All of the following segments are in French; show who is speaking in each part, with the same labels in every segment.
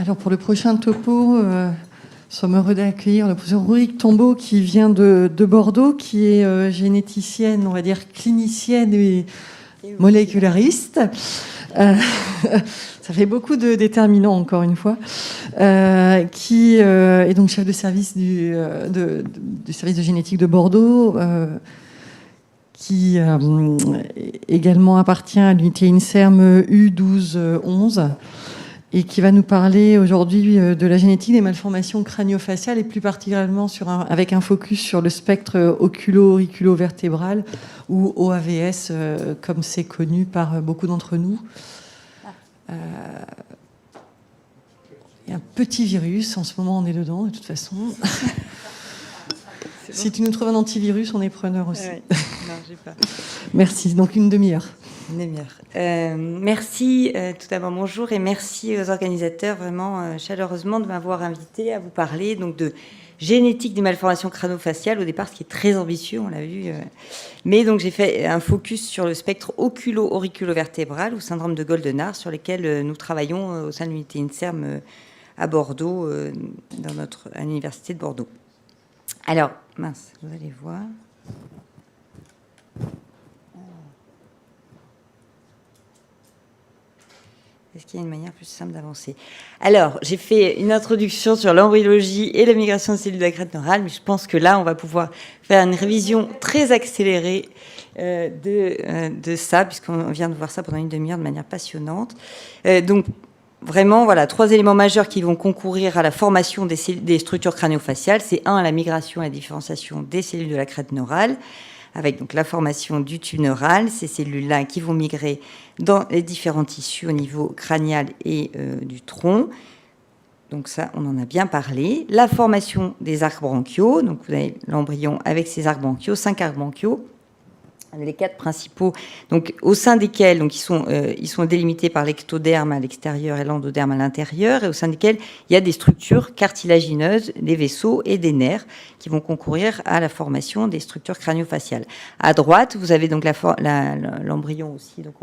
Speaker 1: Alors pour le prochain topo, nous sommes heureux d'accueillir le professeur Rurik Tombeau qui vient de Bordeaux, qui est généticienne, on va dire clinicienne et moléculariste. Ça fait beaucoup de déterminants, encore une fois, qui est donc chef de service du service de génétique de Bordeaux, qui également appartient à l'unité INSERM U1211, et qui va nous parler aujourd'hui de la génétique des malformations crânio-faciales, et plus particulièrement avec un focus sur le spectre oculo-auriculo-vertébral, ou OAVS, comme c'est connu par beaucoup d'entre nous. Il y a un petit virus, en ce moment on est dedans, de toute façon. Si tu nous trouves un antivirus, on est preneur aussi. Ouais. Non, j'ai pas. Merci, donc une demi-heure.
Speaker 2: Merci, tout d'abord bonjour, et merci aux organisateurs vraiment chaleureusement de m'avoir invité à vous parler donc de génétique des malformations crâno-faciales. Au départ, ce qui est très ambitieux, on l'a vu, mais donc j'ai fait un focus sur le spectre oculo-auriculo-vertébral ou syndrome de Goldenhar, sur lequel nous travaillons au sein de l'unité INSERM à Bordeaux, à l'université de Bordeaux. Alors, mince, vous allez voir. Est-ce qu'il y a une manière plus simple d'avancer? Alors, j'ai fait une introduction sur l'embryologie et la migration de cellules de la crête neurale, mais je pense que là, on va pouvoir faire une révision très accélérée de ça, puisqu'on vient de voir ça pendant une demi-heure de manière passionnante. Donc, vraiment, voilà, 3 éléments majeurs qui vont concourir à la formation des structures crânio-faciales. C'est 1, la migration et la différenciation des cellules de la crête neurale, avec donc la formation du tube neural, ces cellules-là qui vont migrer dans les différents tissus au niveau crânial et du tronc. Donc ça, on en a bien parlé. La formation des arcs branchiaux, donc vous avez l'embryon avec ses arcs branchiaux, 5 arcs branchiaux, les 4 principaux, donc au sein desquels donc ils sont délimités par l'ectoderme à l'extérieur et l'endoderme à l'intérieur, et au sein desquels il y a des structures cartilagineuses, des vaisseaux et des nerfs qui vont concourir à la formation des structures crânio-faciales. À droite, vous avez donc l'embryon aussi donc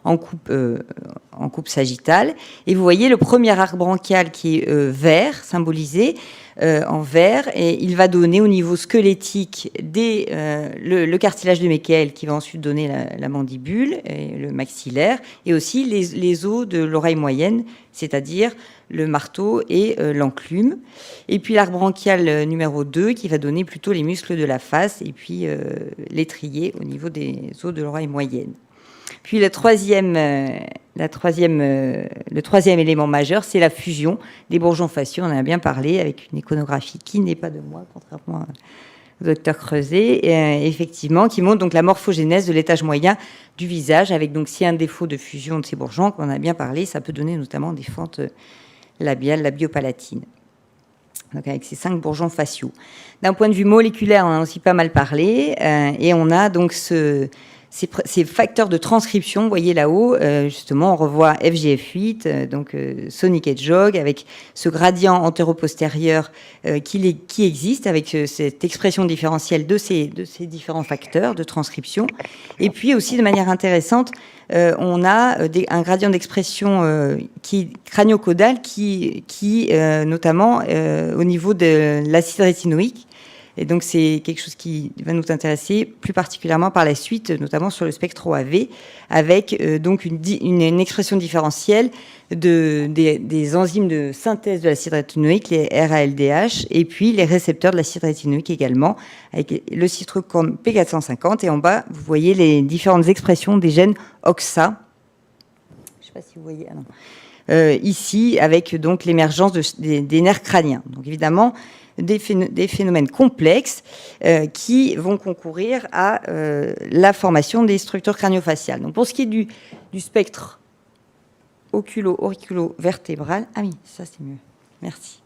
Speaker 2: en coupe sagittale, et vous voyez le premier arc branchial qui est vert, symbolisé en vert, et il va donner au niveau squelettique le cartilage de Meckel, qui va ensuite donner la mandibule et le maxillaire, et aussi les os de l'oreille moyenne, c'est-à-dire le marteau et l'enclume. Et puis l'arc branchial numéro 2 qui va donner plutôt les muscles de la face et puis l'étrier au niveau des os de l'oreille moyenne. Puis le troisième élément majeur, c'est la fusion des bourgeons faciaux. On en a bien parlé avec une iconographie qui n'est pas de moi, contrairement au docteur Creuset, effectivement, qui montre donc la morphogénèse de l'étage moyen du visage, avec donc si un défaut de fusion de ces bourgeons, qu'on a bien parlé, ça peut donner notamment des fentes labiales, labiopalatines. Donc avec ces 5 bourgeons faciaux. D'un point de vue moléculaire, on en a aussi pas mal parlé, et on a donc ces facteurs de transcription, vous voyez là-haut, justement, on revoit FGF8, donc Sonic Hedgehog, avec ce gradient antéro-postérieur qui existe, avec cette expression différentielle de ces différents facteurs de transcription. Et puis aussi, de manière intéressante, on a un gradient d'expression crânio-caudal qui notamment au niveau de l'acide rétinoïque. Et donc, c'est quelque chose qui va nous intéresser plus particulièrement par la suite, notamment sur le spectre OAV, avec donc une expression différentielle des enzymes de synthèse de l'acide rétinoïque, les RALDH, et puis les récepteurs de l'acide rétinoïque également, avec le cytochrome P450. Et en bas, vous voyez les différentes expressions des gènes OXA. Je ne sais pas si vous voyez. Ici, avec donc l'émergence des nerfs crâniens. Donc, évidemment, des phénomènes complexes qui vont concourir à la formation des structures crânio-faciales. Donc, pour ce qui est du spectre oculo-auriculo-vertébral, ah oui, ça c'est mieux, merci.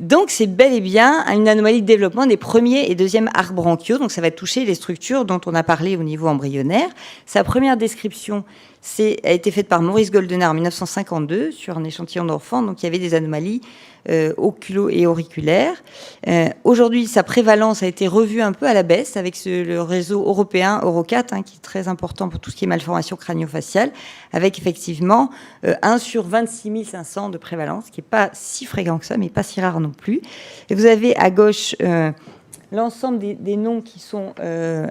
Speaker 2: Donc, c'est bel et bien une anomalie de développement des premiers et deuxièmes arcs branchiaux. Donc, ça va toucher les structures dont on a parlé au niveau embryonnaire. Sa première description a été faite par Maurice Goldenhar en 1952 sur un échantillon d'enfants. Donc, il y avait des anomalies oculo et auriculaire. Aujourd'hui, sa prévalence a été revue un peu à la baisse avec le réseau européen Eurocat, qui est très important pour tout ce qui est malformation crânio-faciale, avec effectivement 1 sur 26 500 de prévalence, qui n'est pas si fréquent que ça, mais pas si rare non plus. Et vous avez à gauche l'ensemble des noms qui sont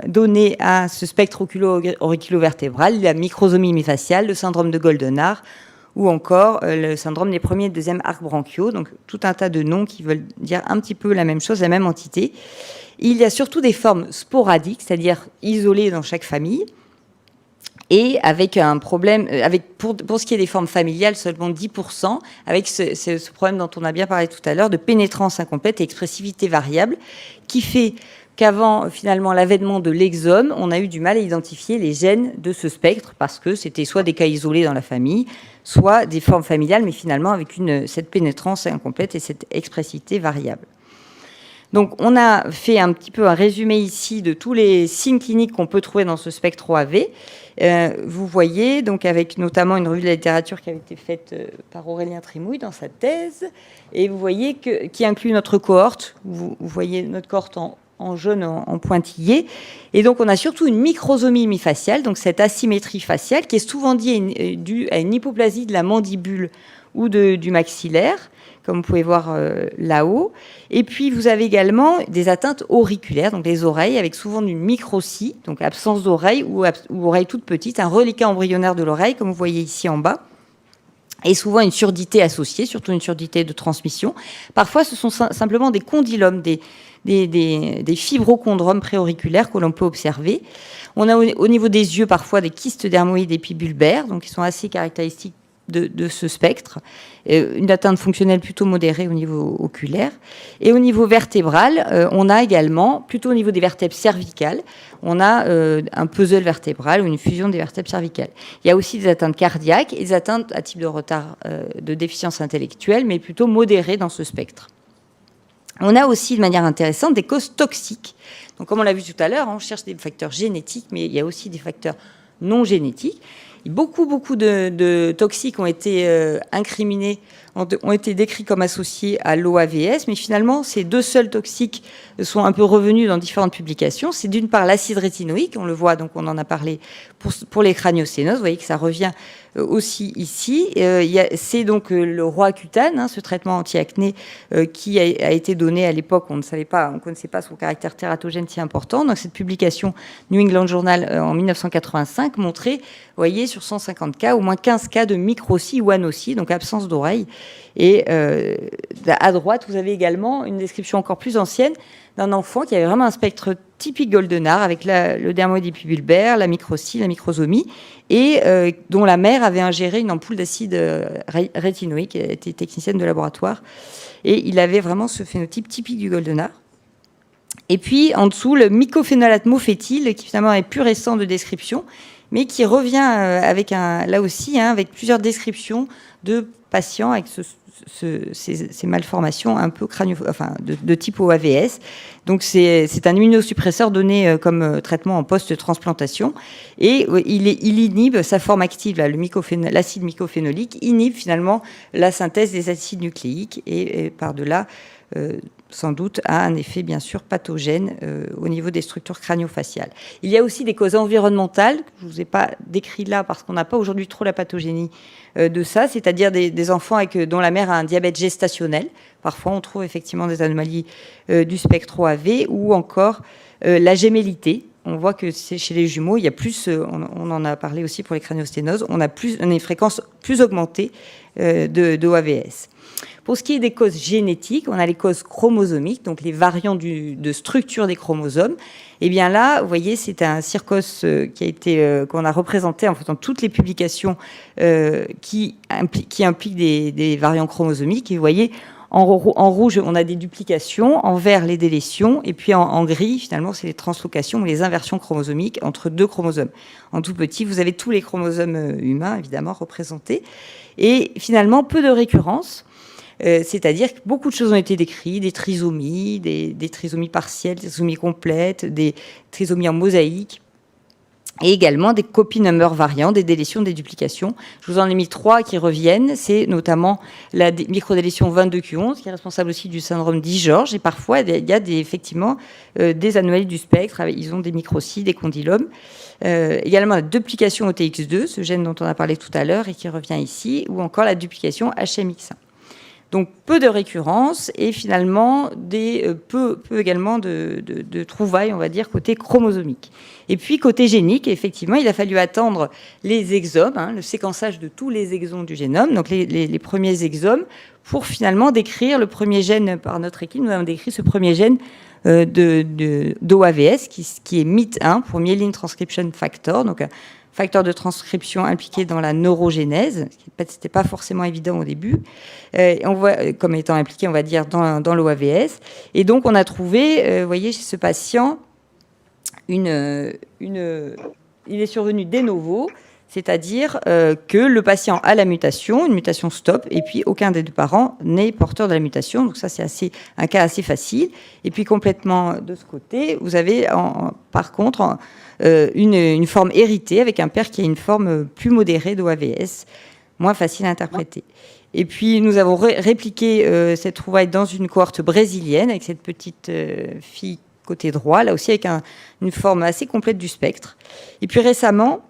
Speaker 2: donnés à ce spectre oculo-auriculo-vertébral, la microsomie mi-faciale, le syndrome de Goldenhar, ou encore le syndrome des premiers et deuxièmes arcs bronchiaux, donc tout un tas de noms qui veulent dire un petit peu la même chose, la même entité. Il y a surtout des formes sporadiques, c'est-à-dire isolées dans chaque famille, et avec un problème, pour ce qui est des formes familiales, seulement 10%, avec ce problème dont on a bien parlé tout à l'heure, de pénétrance incomplète et expressivité variable, qui fait qu'avant finalement l'avènement de l'exome, on a eu du mal à identifier les gènes de ce spectre, parce que c'était soit des cas isolés dans la famille, soit des formes familiales, mais finalement avec cette pénétrance incomplète et cette expressivité variable. Donc, on a fait un petit peu un résumé ici de tous les signes cliniques qu'on peut trouver dans ce spectre OAV. Vous voyez, donc avec notamment une revue de la littérature qui avait été faite par Aurélien Trimouille dans sa thèse, et vous voyez qui inclut notre cohorte. Vous voyez notre cohorte en jaune, en pointillé. Et donc, on a surtout une microsomie mi-faciale, donc cette asymétrie faciale qui est souvent due à une hypoplasie de la mandibule ou du maxillaire, comme vous pouvez voir là-haut. Et puis, vous avez également des atteintes auriculaires, donc les oreilles, avec souvent une microcie, donc absence d'oreille ou oreille toute petite, un reliquat embryonnaire de l'oreille, comme vous voyez ici en bas, et souvent une surdité associée, surtout une surdité de transmission. Parfois, ce sont simplement des condylomes, des fibrochondromes préauriculaires que l'on peut observer. On a au niveau des yeux, parfois, des kystes dermoïdes épibulbaires, donc qui sont assez caractéristiques de ce spectre, une atteinte fonctionnelle plutôt modérée au niveau oculaire. Et au niveau vertébral, on a également, plutôt au niveau des vertèbres cervicales, on a un puzzle vertébral ou une fusion des vertèbres cervicales. Il y a aussi des atteintes cardiaques et des atteintes à type de retard de déficience intellectuelle, mais plutôt modérées dans ce spectre. On a aussi, de manière intéressante, des causes toxiques. Donc, comme on l'a vu tout à l'heure, on cherche des facteurs génétiques, mais il y a aussi des facteurs non génétiques. Beaucoup de toxiques ont été incriminés, ont été décrits comme associés à l'OAVS, mais finalement, ces deux seuls toxiques sont un peu revenus dans différentes publications. C'est d'une part l'acide rétinoïque, on le voit, donc on en a parlé pour les craniosténoses, vous voyez que ça revient aussi ici. C'est donc le Roaccutane, ce traitement anti-acné qui a été donné à l'époque, on ne connaissait pas son caractère tératogène si important. Donc cette publication New England Journal en 1985 montrait, vous voyez, sur 150 cas, au moins 15 cas de microcie ou anocie, donc absence d'oreille. Et à droite, vous avez également une description encore plus ancienne d'un enfant qui avait vraiment un spectre typique Goldenhar, avec le dermoïde épibulbaire, la microcie, la microsomie, et dont la mère avait ingéré une ampoule d'acide rétinoïque, elle était technicienne de laboratoire, et il avait vraiment ce phénotype typique du Goldenhar. Et puis, en dessous, le mycophénolate mofétyle, qui finalement est plus récent de description, mais qui revient avec avec plusieurs descriptions de patients avec ces malformations un peu de type OAVS. Donc c'est un immunosuppresseur donné comme traitement en post-transplantation, et il inhibe sa forme active, l'acide mycophénolique inhibe finalement la synthèse des acides nucléiques, et par-delà sans doute a un effet bien sûr pathogène au niveau des structures crânio-faciales. Il y a aussi des causes environnementales, que je ne vous ai pas décrites là parce qu'on n'a pas aujourd'hui trop la pathogénie de ça, c'est-à-dire des enfants dont la mère a un diabète gestationnel. Parfois, on trouve effectivement des anomalies du spectre OAV, ou encore la gémellité. On voit que c'est chez les jumeaux, il y a plus, on en a parlé aussi pour les craniosténoses, on a une fréquence plus augmentée de OAVS. Pour ce qui est des causes génétiques, on a les causes chromosomiques, donc les variants de structure des chromosomes. Et bien là, vous voyez, c'est un circos qu'on a représenté en faisant toutes les publications qui impliquent des variants chromosomiques. Et vous voyez, en rouge, on a des duplications, en vert, les délétions, et puis en gris, finalement, c'est les translocations ou les inversions chromosomiques entre deux chromosomes. En tout petit, vous avez tous les chromosomes humains, évidemment, représentés. Et finalement, peu de récurrence. C'est-à-dire que beaucoup de choses ont été décrites, des trisomies, des trisomies partielles, des trisomies complètes, des trisomies en mosaïque. et également des copy number variants, des délétions, des duplications. Je vous en ai mis 3 qui reviennent. C'est notamment la microdélétion 22q11, qui est responsable aussi du syndrome d'I-George. Et parfois, il y a effectivement des anomalies du spectre. Ils ont des microcies, des condylomes. Également la duplication OTX2, ce gène dont on a parlé tout à l'heure et qui revient ici, ou encore la duplication HMX1. Donc peu de récurrence et finalement peu également de trouvailles, on va dire, côté chromosomique. Et puis côté génique, effectivement, il a fallu attendre les exomes, le séquençage de tous les exons du génome, donc les premiers exomes, pour finalement décrire le premier gène par notre équipe. Nous avons décrit ce premier gène d'OAVS qui est MYT1 pour Myelin Transcription Factor, donc facteur de transcription impliqué dans la neurogénèse, ce qui n'était pas forcément évident au début, on voit comme étant impliqué, on va dire, dans l'OAVS. Et donc, on a trouvé, vous voyez, chez ce patient, il est survenu de novo, c'est-à-dire que le patient a la mutation, une mutation stop, et puis aucun des 2 parents n'est porteur de la mutation. Donc ça, c'est un cas assez facile. Et puis complètement de ce côté, vous avez par contre une forme héritée avec un père qui a une forme plus modérée d'OAVS, moins facile à interpréter. Et puis nous avons répliqué cette trouvaille dans une cohorte brésilienne avec cette petite fille côté droit, là aussi avec une forme assez complète du spectre. Et puis récemment,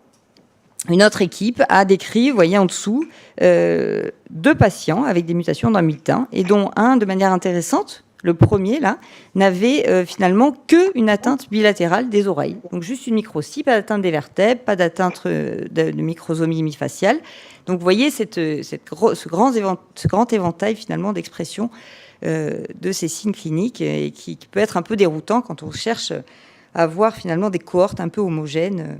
Speaker 2: une autre équipe a décrit, vous voyez en dessous, 2 patients avec des mutations dans MYT1, et dont un, de manière intéressante, le premier, là, n'avait finalement qu'une atteinte bilatérale des oreilles. Donc juste une microcie, pas d'atteinte des vertèbres, pas d'atteinte de microsomie hémifaciale. Donc vous voyez ce grand éventail finalement d'expression de ces signes cliniques et qui peut être un peu déroutant quand on cherche à avoir finalement des cohortes un peu homogènes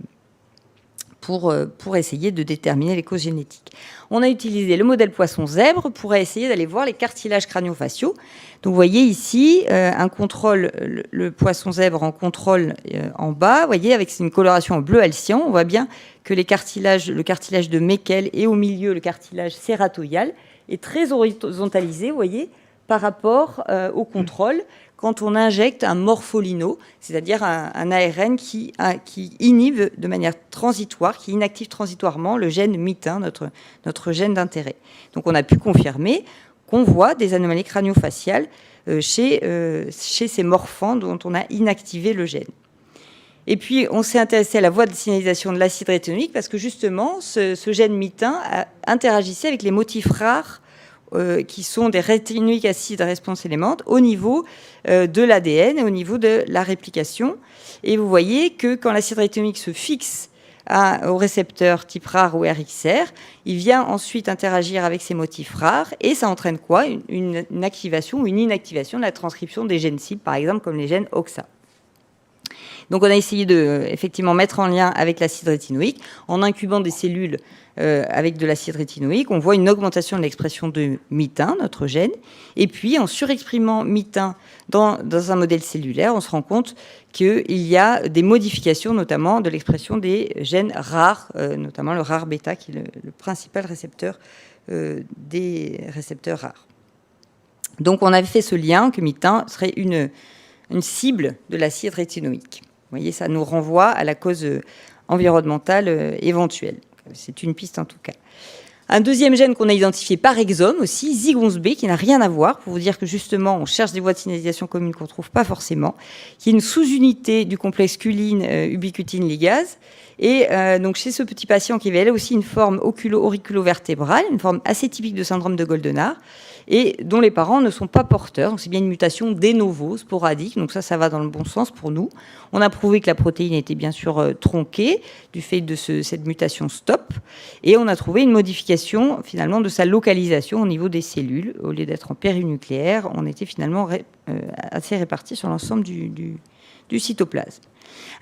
Speaker 2: pour essayer de déterminer les causes génétiques. On a utilisé le modèle poisson-zèbre pour essayer d'aller voir les cartilages crânio-faciaux. Donc vous voyez ici un contrôle, le poisson-zèbre en contrôle en bas, vous voyez, avec une coloration en bleu alcyan. On voit bien que le cartilage de Meckel et au milieu le cartilage cératoïal est très horizontalisé, vous voyez, par rapport au contrôle quand on injecte un morpholino, c'est-à-dire un ARN qui inhibe de manière transitoire, qui inactive transitoirement le gène MYT1, notre gène d'intérêt. Donc on a pu confirmer qu'on voit des anomalies crânio-faciales chez ces morphans dont on a inactivé le gène. Et puis, on s'est intéressé à la voie de signalisation de l'acide rétinoïque parce que justement, ce gène MYT1 interagissait avec les motifs rares qui sont des rétinoïques acides response éléments au niveau de l'ADN et au niveau de la réplication. Et vous voyez que quand l'acide rétinoïque se fixe au récepteur type rare ou RXR, il vient ensuite interagir avec ces motifs rares et ça entraîne quoi ? Une activation ou une inactivation de la transcription des gènes cibles, par exemple comme les gènes OXA. Donc on a essayé de effectivement mettre en lien avec l'acide rétinoïque en incubant des cellules avec de l'acide rétinoïque. On voit une augmentation de l'expression de MYT1, notre gène, et puis en surexprimant MYT1 dans un modèle cellulaire, on se rend compte qu'il y a des modifications, notamment de l'expression des gènes rares, notamment le rare bêta, qui est le principal récepteur des récepteurs rares. Donc on avait fait ce lien que MYT1 serait une cible de l'acide rétinoïque. Vous voyez, ça nous renvoie à la cause environnementale éventuelle. C'est une piste en tout cas. Un deuxième gène qu'on a identifié par exome aussi, Zig11B, qui n'a rien à voir, pour vous dire que justement, on cherche des voies de signalisation communes qu'on ne trouve pas forcément, qui est une sous-unité du complexe culine ubiquitine ligase. Et donc chez ce petit patient qui avait là aussi une forme auriculo-vertébrale, une forme assez typique de syndrome de Goldenard, et dont les parents ne sont pas porteurs. Donc c'est bien une mutation de novo, sporadique, donc ça va dans le bon sens pour nous. On a prouvé que la protéine était bien sûr tronquée du fait de cette mutation stop, et on a trouvé une modification finalement de sa localisation au niveau des cellules. Au lieu d'être en périnucléaire, on était finalement assez répartis sur l'ensemble du cytoplasme.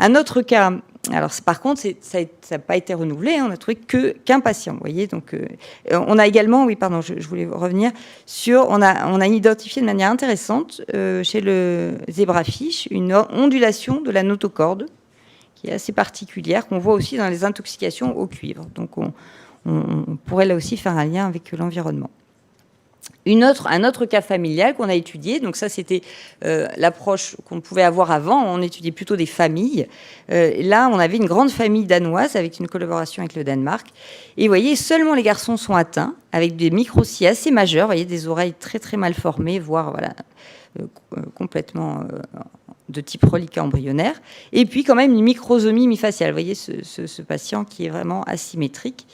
Speaker 2: Un autre cas, alors par contre, ça n'a pas été renouvelé, hein, on n'a trouvé qu'un patient, vous voyez. Donc, on a également, oui, pardon, je voulais revenir sur, on a identifié de manière intéressante chez le zébrafiche une ondulation de la notocorde qui est assez particulière, qu'on voit aussi dans les intoxications au cuivre. Donc, on pourrait là aussi faire un lien avec l'environnement. Un autre cas familial qu'on a étudié, donc ça c'était l'approche qu'on pouvait avoir avant, on étudiait plutôt des familles. Là, on avait une grande famille danoise avec une collaboration avec le Danemark. Et vous voyez, seulement les garçons sont atteints, avec des microcies assez majeurs, vous voyez, des oreilles très très mal formées, voire voilà, complètement de type reliquat embryonnaire. Et puis quand même une microsomie mi-faciale, vous voyez ce patient qui est vraiment asymétrique.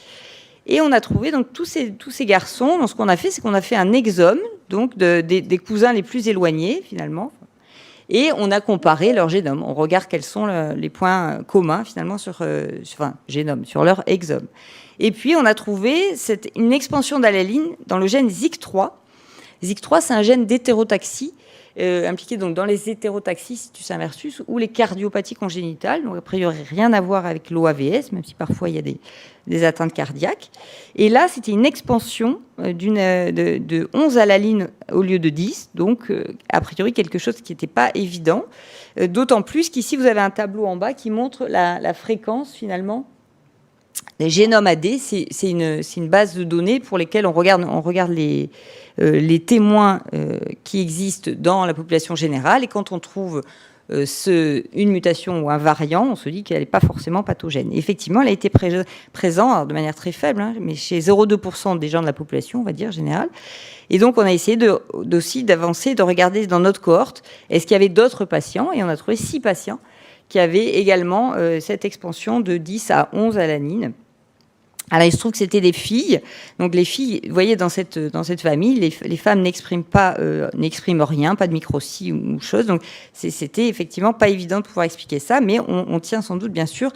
Speaker 2: Et on a trouvé donc tous ces garçons. Donc, ce qu'on a fait, c'est qu'on a fait un exome donc des cousins les plus éloignés finalement, et on a comparé leur génome. On regarde quels sont les points communs finalement sur leur exome. Et puis on a trouvé une expansion d'alléline dans le gène ZIC3. ZIC3, c'est un gène d'hétérotaxie. Impliqué donc dans les hétérotaxies situs inversus ou les cardiopathies congénitales, donc a priori rien à voir avec l'OAVS, même si parfois il y a des atteintes cardiaques. Et là, c'était une expansion de 11 alanines au lieu de 10, donc a priori quelque chose qui n'était pas évident, d'autant plus qu'ici vous avez un tableau en bas qui montre la fréquence finalement. Les génomes AD, c'est une base de données pour lesquelles on regarde les témoins qui existent dans la population générale. Et quand on trouve une mutation ou un variant, on se dit qu'elle n'est pas forcément pathogène. Et effectivement, elle a été présente de manière très faible, hein, mais chez 0,2% des gens de la population, on va dire, générale. Et donc, on a essayé aussi d'avancer, de regarder dans notre cohorte, est-ce qu'il y avait d'autres patients. Et on a trouvé 6 patients qui avaient également cette expansion de 10 à 11 alanines. Alors, il se trouve que c'était des filles. Donc, les filles, vous voyez, dans cette famille, les femmes n'expriment rien, pas de microcie ou chose. Donc, c'était effectivement pas évident de pouvoir expliquer ça, mais on tient sans doute, bien sûr,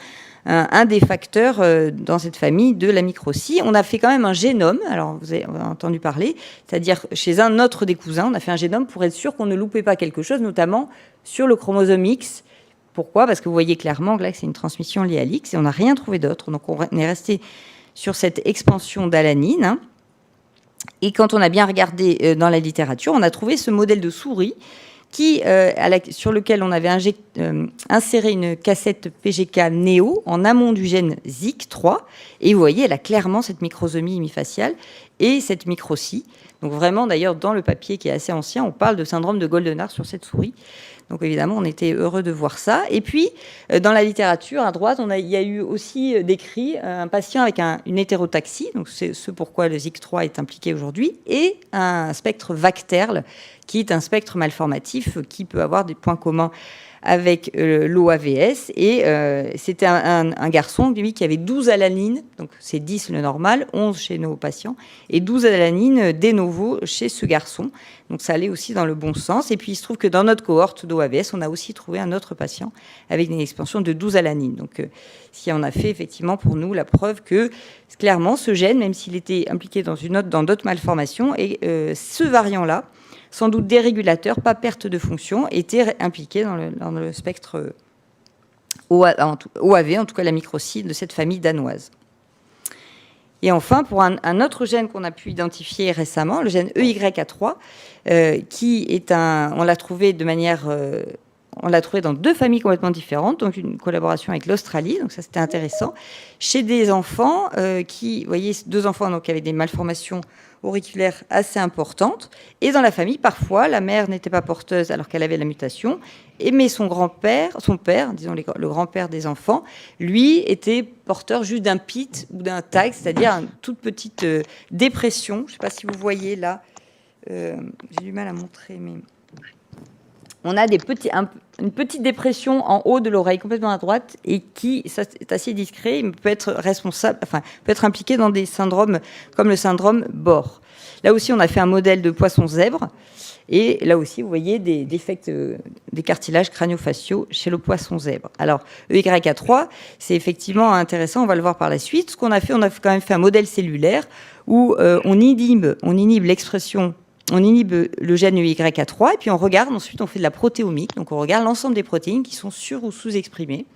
Speaker 2: un des facteurs dans cette famille de la microcie. On a fait quand même un génome. Alors, vous avez entendu parler, c'est-à-dire chez un autre des cousins, on a fait un génome pour être sûr qu'on ne loupait pas quelque chose, notamment sur le chromosome X. Pourquoi ? Parce que vous voyez clairement que là, c'est une transmission liée à l'X et on n'a rien trouvé d'autre. Donc, on est resté sur cette expansion d'alanine. Hein. Et quand on a bien regardé dans la littérature, on a trouvé ce modèle de souris sur lequel on avait inséré une cassette PGK Neo en amont du gène ZIC3. Et vous voyez, elle a clairement cette microsomie hémifaciale et cette microcie. Donc vraiment, d'ailleurs, dans le papier qui est assez ancien, on parle de syndrome de Goldenhar sur cette souris. Donc évidemment, on était heureux de voir ça. Et puis, dans la littérature, à droite, il y a eu aussi décrit un patient avec une hétérotaxie, donc c'est ce pourquoi le ZIC3 est impliqué aujourd'hui, et un spectre VACTERL, qui est un spectre malformatif qui peut avoir des points communs avec l'OAVS. Et c'était un garçon, lui, qui avait 12 alanines, donc c'est 10 le normal, 11 chez nos patients, et 12 alanines de novo chez ce garçon. Donc ça allait aussi dans le bon sens. Et puis il se trouve que dans notre cohorte d'OAVS, on a aussi trouvé un autre patient avec une expansion de 12 alanines. Donc ce qui en a fait effectivement pour nous la preuve que clairement ce gène, même s'il était impliqué dans d'autres malformations, et ce variant-là, sans doute dérégulateur, pas perte de fonction, était impliqué dans le spectre OAV, en tout cas la microcie de cette famille danoise. Et enfin, pour un autre gène qu'on a pu identifier récemment, le gène EYA3, qui est on l'a trouvé on l'a trouvé dans 2 familles complètement différentes, donc une collaboration avec l'Australie, donc ça c'était intéressant, chez des enfants vous voyez, 2 enfants donc, qui avaient des malformations auriculaires assez importantes, et dans la famille, parfois, la mère n'était pas porteuse alors qu'elle avait la mutation, mais son père, disons le grand-père des enfants, lui était porteur juste d'un PIT ou d'un TAG, c'est-à-dire une toute petite dépression, je ne sais pas si vous voyez là, j'ai du mal à montrer, mais... On a une petite dépression en haut de l'oreille, complètement à droite, et ça c'est assez discret, mais peut être peut être impliqué dans des syndromes comme le syndrome Bohr. Là aussi, on a fait un modèle de poisson zèbre, et là aussi, vous voyez des défects des cartilages crânio-faciaux chez le poisson zèbre. Alors, EYA3, c'est effectivement intéressant, on va le voir par la suite. Ce qu'on a fait, on a quand même fait un modèle cellulaire où on inhibe l'expression. On inhibe le gène EYA3 et puis on regarde, ensuite on fait de la protéomique, donc on regarde l'ensemble des protéines qui sont sur- ou sous-exprimées.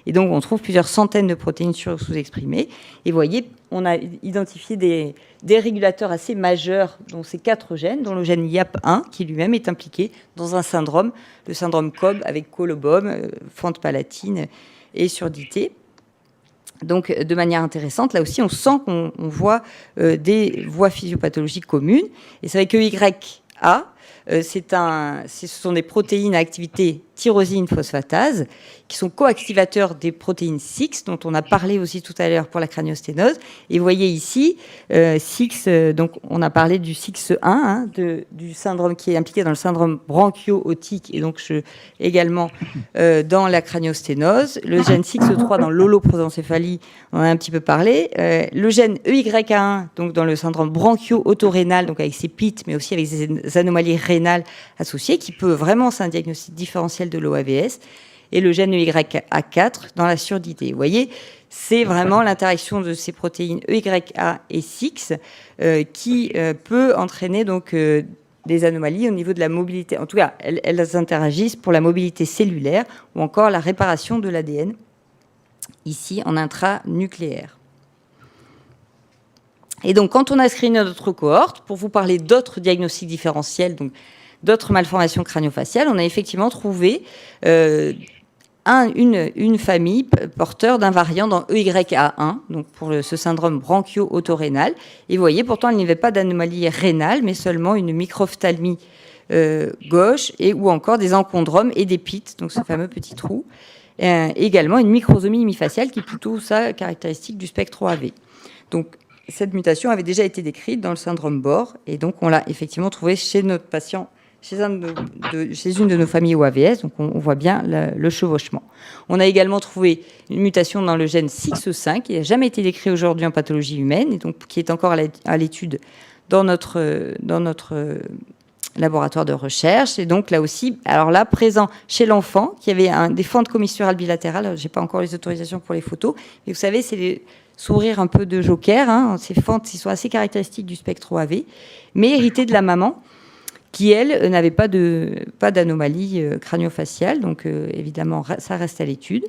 Speaker 2: Et donc on trouve plusieurs centaines de protéines sur- ou sous-exprimées. Et vous voyez, on a identifié des régulateurs assez majeurs, dont ces 4 gènes, dont le gène YAP1, qui lui-même est impliqué dans un syndrome, le syndrome Cobb avec colobome, fente palatine et surdité. Donc, de manière intéressante, là aussi, on sent qu'on voit des voies physiopathologiques communes. Et c'est vrai que YA, ce sont des protéines à activité tyrosine phosphatase qui sont coactivateurs des protéines 6 dont on a parlé aussi tout à l'heure pour la craniosténose. Et vous voyez ici, 6, donc on a parlé du 6-1, du syndrome qui est impliqué dans le syndrome bronchio-otique et donc également dans la craniosténose. Le gène 6-3 dans l'holoprosencéphalie, on en a un petit peu parlé. Le gène EYA1, donc dans le syndrome bronchio-otorénal, donc avec ses PIT, mais aussi avec des anomalies rénales associées, qui peut vraiment, c'est un diagnostic différentiel de l'OAVS, et le gène EYA4 dans la surdité. Vous voyez, c'est vraiment l'interaction de ces protéines EYA et 6 qui peut entraîner donc des anomalies au niveau de la mobilité. En tout cas, elles interagissent pour la mobilité cellulaire ou encore la réparation de l'ADN, ici en intranucléaire. Et donc, quand on a screené notre cohorte, pour vous parler d'autres diagnostics différentiels, donc d'autres malformations crânio-faciales, on a effectivement trouvé une famille porteur d'un variant dans EYA1, donc pour ce syndrome bronchio-otorénal. Et vous voyez, pourtant, il n'y avait pas d'anomalie rénale, mais seulement une microphthalmie gauche ou encore des enchondromes et des PIT, donc ce fameux petit trou. Également une microsomie hémifaciale qui est plutôt ça caractéristique du spectre OAV. Donc, cette mutation avait déjà été décrite dans le syndrome BOR, et donc on l'a effectivement trouvé chez notre patient, chez une de nos familles OAVS, donc on voit bien le chevauchement. On a également trouvé une mutation dans le gène 6-5, qui n'a jamais été décrit aujourd'hui en pathologie humaine, et donc qui est encore à l'étude dans notre laboratoire de recherche. Et donc là aussi, alors là, présent chez l'enfant, qui avait des fentes commissurales bilatérales, je n'ai pas encore les autorisations pour les photos, mais vous savez, c'est les sourires un peu de joker, hein, ces fentes qui sont assez caractéristiques du spectre OAV, mais héritées de la maman, qui, elle, n'avait pas d'anomalie crânio-faciale. Donc, évidemment, ça reste à l'étude.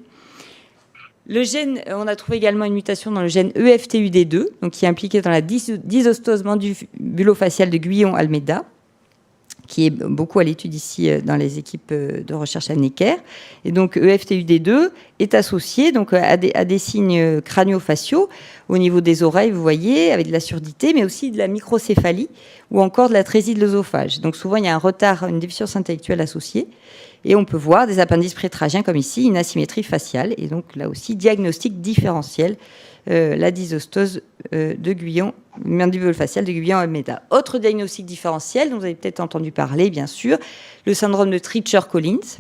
Speaker 2: Le gène, on a trouvé également une mutation dans le gène EFTUD2, donc qui est impliqué dans la dysostose mandibulo-faciale de Guyon-Almeida, qui est beaucoup à l'étude ici dans les équipes de recherche à Necker. Et donc, EFTUD2 est associé donc, à des signes crânio-faciaux au niveau des oreilles, vous voyez, avec de la surdité, mais aussi de la microcéphalie ou encore de l'atrésie de l'œsophage. Donc, souvent, il y a un retard, une déficience intellectuelle associée. Et on peut voir des appendices prétragiens comme ici, une asymétrie faciale. Et donc, là aussi, diagnostic différentiel, la dysostose de Guyon, mandibule faciale de Guyon-Almeida. Autre diagnostic différentiel, dont vous avez peut-être entendu parler, bien sûr, le syndrome de Treacher-Collins,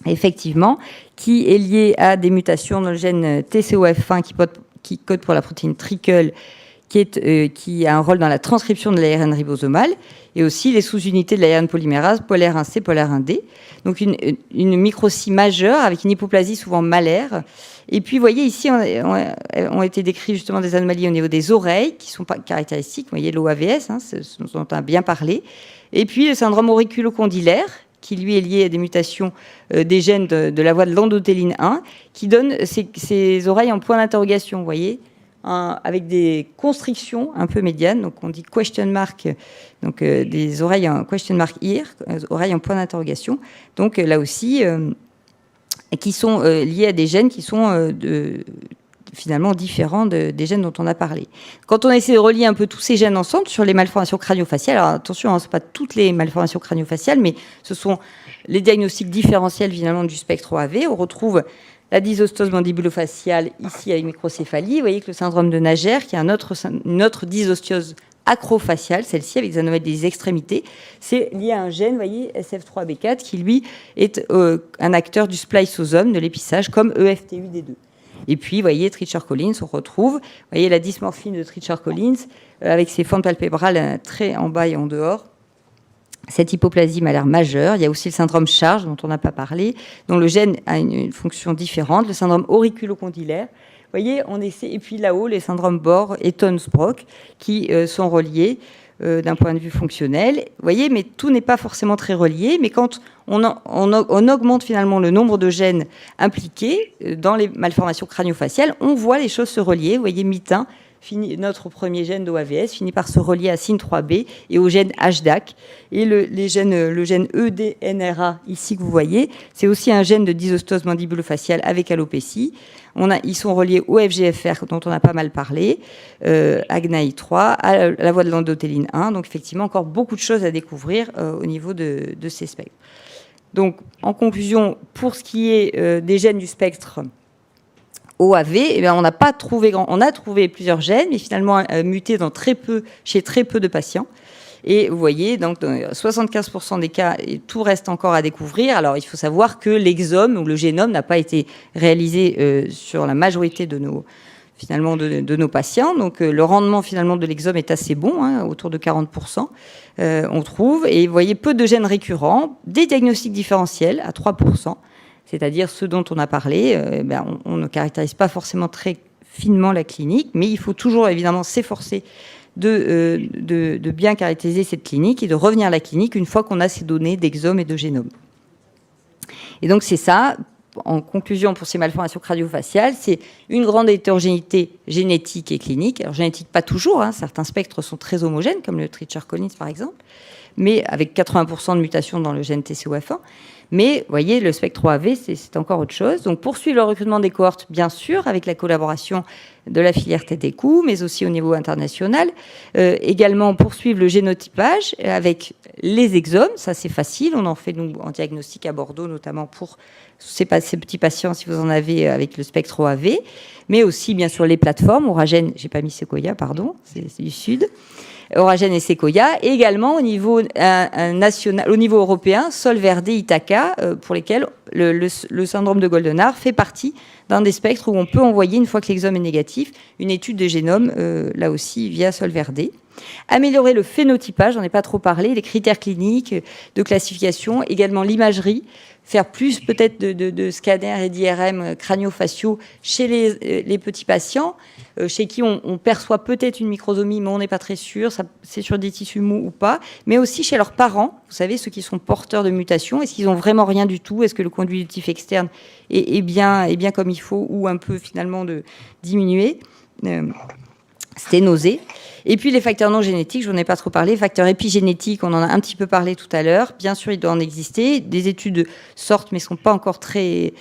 Speaker 2: effectivement, qui est lié à des mutations dans le gène TCOF1 qui code pour la protéine Trickle, qui a un rôle dans la transcription de l'ARN ribosomale, et aussi les sous-unités de l'ARN polymérase, polaire 1C, polaire 1D. Donc une microcie majeure avec une hypoplasie souvent malaire. Et puis, vous voyez, ici, ont été décrits justement des anomalies au niveau des oreilles, qui sont pas caractéristiques. Vous voyez, l'OAVS, hein, ce dont on a bien parlé. Et puis, le syndrome auriculocondylaire, qui, lui, est lié à des mutations des gènes de la voie de l'endothéline 1, qui donne ces oreilles en point d'interrogation, vous voyez, avec des constrictions un peu médianes, donc on dit question mark, donc des oreilles en question mark ear, oreilles en point d'interrogation. Donc là aussi, qui sont liés à des gènes qui sont finalement différents des gènes dont on a parlé. Quand on essaie de relier un peu tous ces gènes ensemble sur les malformations crânio-faciales, alors attention, hein, ce ne sont pas toutes les malformations crânio-faciales, mais ce sont les diagnostics différentiels finalement du spectre OAV. On retrouve la dysostose mandibulo-faciale ici avec microcéphalie. Vous voyez que le syndrome de Nager, qui est une autre dysostose acrofaciale, celle-ci avec des anomalies des extrémités, c'est lié à un gène, vous voyez, SF3B4, qui lui est un acteur du spliceosome, de l'épissage, comme EFTUD2. Et puis, vous voyez, Treacher-Collins, on retrouve, vous voyez la dysmorphine de Treacher-Collins, avec ses fentes palpébrales très en bas et en dehors. Cette hypoplasie malaire majeure. Il y a aussi le syndrome Charge, dont on n'a pas parlé, dont le gène a une fonction différente, le syndrome auriculocondylaire. Vous voyez, on essaie, et puis là-haut, les syndromes Bohr et Tonsbrock, qui sont reliés d'un point de vue fonctionnel. Vous voyez, mais tout n'est pas forcément très relié. Mais quand on augmente finalement le nombre de gènes impliqués dans les malformations crânio-faciales, on voit les choses se relier. Vous voyez, mitin, notre premier gène d'OAVS finit par se relier à SYN3B et au gène HDAC. Et le gène EDNRA, ici que vous voyez, c'est aussi un gène de dysostose mandibulo-faciale avec alopécie. Ils sont reliés au FGFR, dont on a pas mal parlé, à GNAI3, à la voie de l'endothéline 1. Donc, effectivement, encore beaucoup de choses à découvrir au niveau de ces spectres. Donc, en conclusion, pour ce qui est des gènes du spectre OAV, eh bien, on n'a pas trouvé on a trouvé plusieurs gènes, mais finalement mutés chez très peu de patients. Et vous voyez, donc, dans 75% des cas, tout reste encore à découvrir. Alors, il faut savoir que l'exome ou le génome n'a pas été réalisé sur la majorité de nos patients. Donc, le rendement, finalement, de l'exome est assez bon, hein, autour de 40%, on trouve. Et vous voyez, peu de gènes récurrents, des diagnostics différentiels à 3%, c'est-à-dire ceux dont on a parlé. On ne caractérise pas forcément très finement la clinique, mais il faut toujours, évidemment, s'efforcer de bien caractériser cette clinique et de revenir à la clinique une fois qu'on a ces données d'exome et de génome. Et donc, c'est ça, en conclusion, pour ces malformations crânio-faciales, c'est une grande hétérogénéité génétique et clinique. Alors, génétique, pas toujours, hein, certains spectres sont très homogènes, comme le Treacher-Collins, par exemple, mais avec 80% de mutations dans le gène TCOF1. Mais, vous voyez, le spectre OAV, c'est encore autre chose. Donc, poursuivre le recrutement des cohortes, bien sûr, avec la collaboration de la filière tête et cou, mais aussi au niveau international. Également, poursuivre le génotypage avec les exomes. Ça, c'est facile. On en fait, nous, en diagnostic à Bordeaux, notamment pour ces petits patients, si vous en avez, avec le spectre OAV. Mais aussi, bien sûr, les plateformes. Oragène, j'ai pas mis Sequoia, pardon, c'est du Sud. Oragène et Sequoia, et également au niveau national, au niveau européen, Solverde, Ithaka, pour lesquels le syndrome de Goldenhar fait partie d'un des spectres où on peut envoyer, une fois que l'exome est négatif, une étude de génome, là aussi via Solverde. Améliorer le phénotypage, j'en ai pas trop parlé, les critères cliniques de classification, également l'imagerie, faire plus peut-être de scanners et d'IRM crânio-faciaux chez les petits patients, chez qui on perçoit peut-être une microsomie, mais on n'est pas très sûr, c'est sur des tissus mous ou pas, mais aussi chez leurs parents, vous savez, ceux qui sont porteurs de mutations, est-ce qu'ils n'ont vraiment rien du tout, est-ce que le conductif externe est bien comme il faut, ou un peu finalement de diminuer, sténosé. Et puis les facteurs non génétiques, je n'en ai pas trop parlé. Facteurs épigénétiques, on en a un petit peu parlé tout à l'heure. Bien sûr, il doit en exister. Des études sortent, mais ne sont pas encore très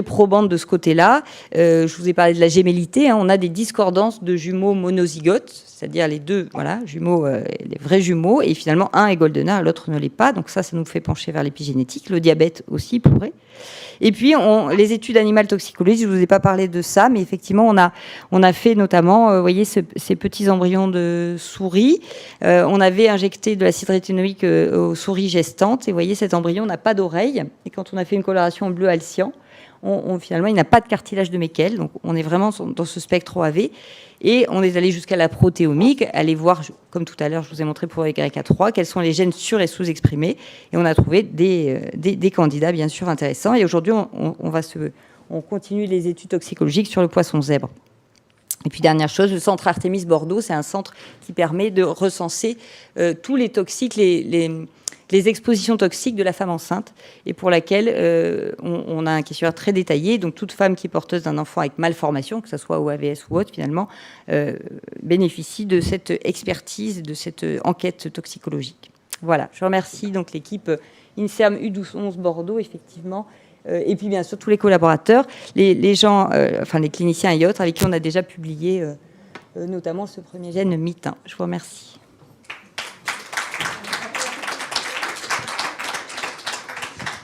Speaker 2: probantes de ce côté-là. Je vous ai parlé de la gémellité. Hein. On a des discordances de jumeaux monozygotes, c'est-à-dire les deux jumeaux, les vrais jumeaux. Et finalement, un est Goldenhar, l'autre ne l'est pas. Donc ça nous fait pencher vers l'épigénétique. Le diabète aussi pourrait. Et puis, les études animales toxicologiques, je ne vous ai pas parlé de ça, mais effectivement, on a fait notamment, vous voyez, ces petits embryons de souris. On avait injecté de l'acide rétinoïque aux souris gestantes. Et vous voyez, cet embryon n'a pas d'oreille. Et quand on a fait une coloration en bleu alcyan, finalement, il n'a pas de cartilage de Meckel. Donc, on est vraiment dans ce spectre OAV. Et on est allé jusqu'à la protéomique, aller voir, comme tout à l'heure, je vous ai montré pour YA3, quels sont les gènes sur- et sous-exprimés. Et on a trouvé des candidats, bien sûr, intéressants. Et aujourd'hui, on continue les études toxicologiques sur le poisson zèbre. Et puis, dernière chose, le centre Artemis Bordeaux, c'est un centre qui permet de recenser tous les toxiques, les expositions toxiques de la femme enceinte, et pour laquelle on a un questionnaire très détaillé. Donc, toute femme qui est porteuse d'un enfant avec malformation, que ce soit OAVS ou autre, finalement, bénéficie de cette expertise, de cette enquête toxicologique. Voilà, je remercie donc l'équipe INSERM U1211 Bordeaux, effectivement, et puis bien sûr tous les collaborateurs, les gens, les cliniciens et autres, avec qui on a déjà publié notamment ce premier gène MIT1. Je vous remercie.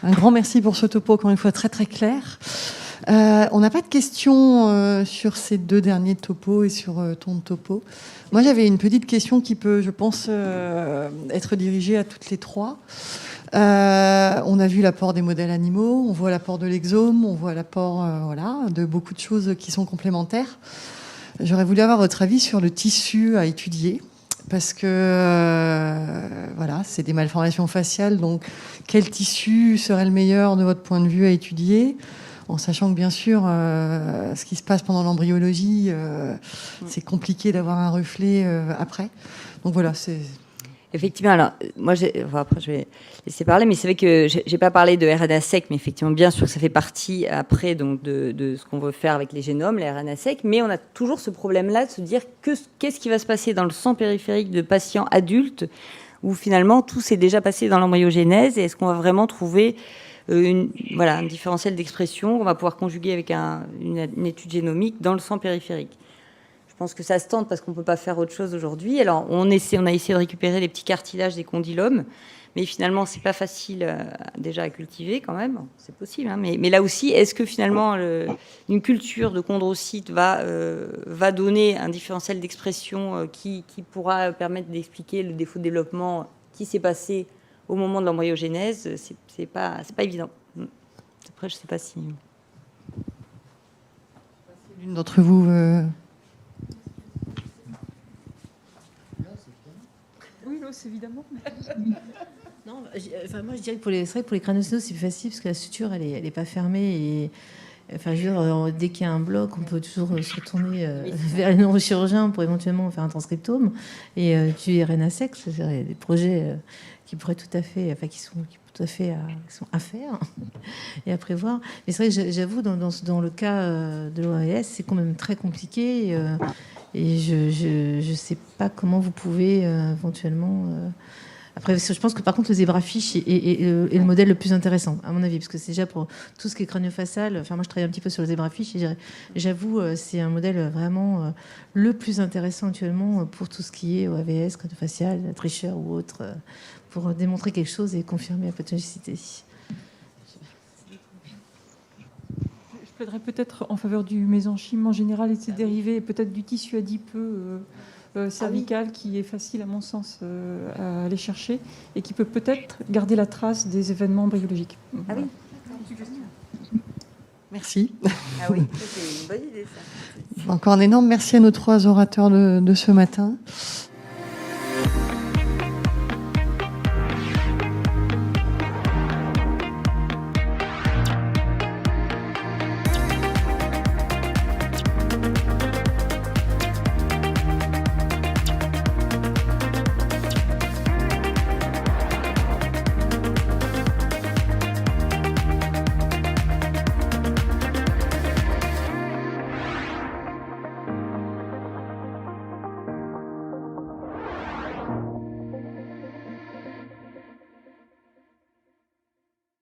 Speaker 1: Un grand merci pour ce topo, encore une fois, très très clair. On n'a pas de questions sur ces deux derniers topos et sur ton topo. Moi, j'avais une petite question qui peut, je pense, être dirigée à toutes les trois. On a vu l'apport des modèles animaux, on voit l'apport de l'exome, on voit l'apport de beaucoup de choses qui sont complémentaires. J'aurais voulu avoir votre avis sur le tissu à étudier. Parce que, c'est des malformations faciales, donc quel tissu serait le meilleur de votre point de vue à étudier, en sachant que, bien sûr, ce qui se passe pendant l'embryologie, c'est compliqué d'avoir un reflet après. Donc voilà, c'est...
Speaker 2: Effectivement, alors moi, après je vais laisser parler, mais c'est vrai que j'ai pas parlé de RNA sec, mais effectivement, bien sûr que ça fait partie après donc de ce qu'on veut faire avec les génomes, les RNA sec, mais on a toujours ce problème-là de se dire qu'est-ce qui va se passer dans le sang périphérique de patients adultes où finalement tout s'est déjà passé dans l'embryogenèse, et est-ce qu'on va vraiment trouver un différentiel d'expression qu'on va pouvoir conjuguer avec une étude génomique dans le sang périphérique. Je pense que ça se tente parce qu'on ne peut pas faire autre chose aujourd'hui. Alors, on a essayé de récupérer les petits cartilages des condylomes, mais finalement, c'est pas facile déjà à cultiver quand même. C'est possible, hein, mais là aussi, est-ce que finalement, une culture de chondrocytes va donner un différentiel d'expression qui pourra permettre d'expliquer le défaut de développement qui s'est passé au moment de l'embryogenèse? C'est pas évident. Après, je sais pas si...
Speaker 1: L'une d'entre vous...
Speaker 3: Oui, c'est évidemment.
Speaker 4: Non, moi je dirais que c'est vrai que pour les crâniocytoses c'est plus facile parce que la suture elle est pas fermée et enfin je veux dire, dès qu'il y a un bloc on peut toujours se retourner vers les neurochirurgiens pour éventuellement faire un transcriptome et du RNA sec, c'est des projets qui pourraient tout à fait, enfin qui sont à faire et à prévoir. Mais c'est vrai que j'avoue dans le cas de l'OAS c'est quand même très compliqué et je sais pas comment vous pouvez éventuellement après, je pense que par contre, le zébrafiche est le modèle le plus intéressant, à mon avis, parce que c'est déjà pour tout ce qui est crâniofacial. Enfin, moi, je travaille un petit peu sur le zébrafiche et j'avoue, c'est un modèle vraiment le plus intéressant actuellement pour tout ce qui est OAVS, crâniofacial, tricheur ou autre, pour démontrer quelque chose et confirmer la pathologicité.
Speaker 3: Je plaiderais peut-être en faveur du mésenchyme en général et de ses dérivés, et peut-être du tissu adipeux cervical qui est facile à mon sens à aller chercher et qui peut peut-être garder la trace des événements embryologiques.
Speaker 2: Ah oui.
Speaker 1: Merci.
Speaker 2: Ah oui, c'est une bonne idée ça.
Speaker 1: Encore un énorme merci à nos 3 orateurs de ce matin.